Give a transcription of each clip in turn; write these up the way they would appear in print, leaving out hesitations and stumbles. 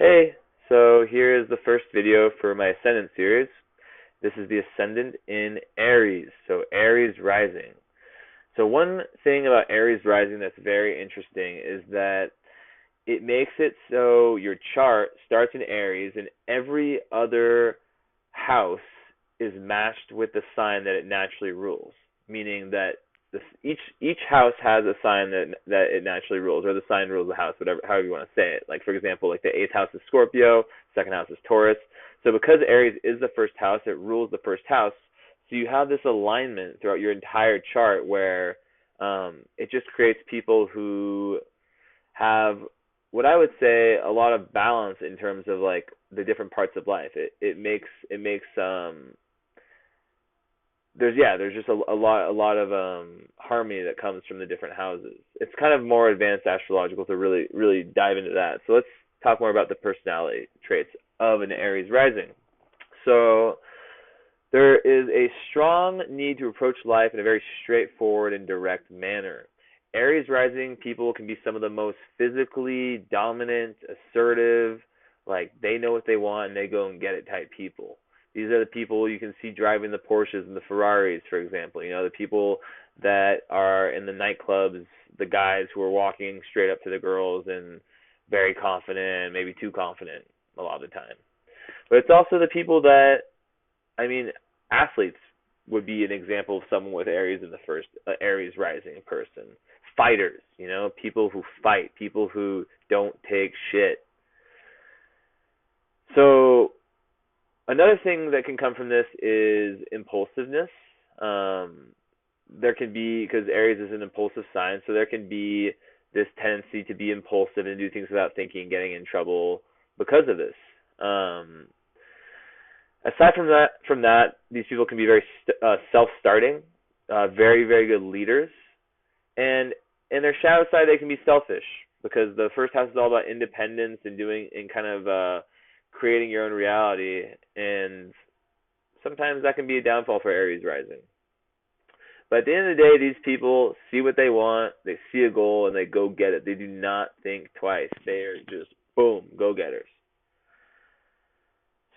Hey, so here is the first video for my Ascendant series. This is the Ascendant in Aries, so Aries rising. So one thing about Aries rising that's very interesting is that it makes it so your chart starts in Aries and every other house is matched with the sign that it naturally rules, meaning that each house has a sign that it naturally rules, or the sign rules the house, whatever, however you want to say it. Like, for example, like the eighth house is Scorpio, second house is Taurus. So because Aries is the first house, it rules the first house. So you have this alignment throughout your entire chart where it just creates people who have what I would say a lot of balance in terms of like the different parts of life. It makes there's just a lot of harmony that comes from the different houses. It's kind of more advanced astrological to really dive into that. So let's talk more about the personality traits of an Aries rising. So there is a strong need to approach life in a very straightforward and direct manner. Aries rising people can be some of the most physically dominant, assertive, like they know what they want and they go and get it type people. These are the people you can see driving the Porsches and the Ferraris, for example. You know, the people that are in the nightclubs, the guys who are walking straight up to the girls and very confident, maybe too confident a lot of the time. But it's also the people that, I mean, athletes would be an example of someone with Aries in the first, Aries rising person. Fighters, you know, people who fight, people who don't take shit. So another thing that can come from this is impulsiveness. There can be, because Aries is an impulsive sign, so there can be this tendency to be impulsive and do things without thinking, getting in trouble because of this. Aside from that, these people can be very self-starting, very good leaders, and in their shadow side, they can be selfish because the first house is all about independence and doing and kind of creating your own reality, and sometimes that can be a downfall for Aries rising. But at the end of the day, these people see what they want, they see a goal, and they go get it. They do not think twice. They are just, boom, go-getters.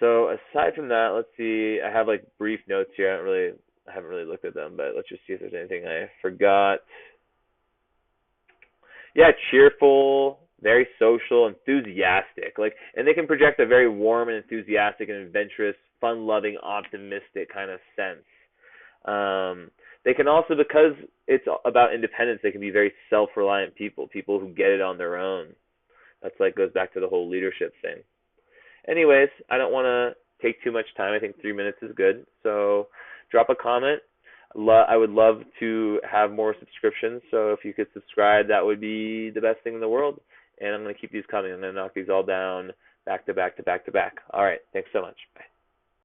So aside from that, let's see. I have like brief notes here. I haven't really looked at them, but let's just see if there's anything I forgot. Yeah, cheerful, very social, enthusiastic. Like, and they can project a very warm and enthusiastic and adventurous, fun-loving, optimistic kind of sense. They can also, because it's about independence, they can be very self-reliant people who get it on their own. That's like goes back to the whole leadership thing. Anyways, I don't want to take too much time. I think 3 minutes is good. So drop a comment. I would love to have more subscriptions. So if you could subscribe, that would be the best thing in the world. And I'm going to keep these coming. I'm going to knock these all down back to back to back to back. All right. Thanks so much. Bye.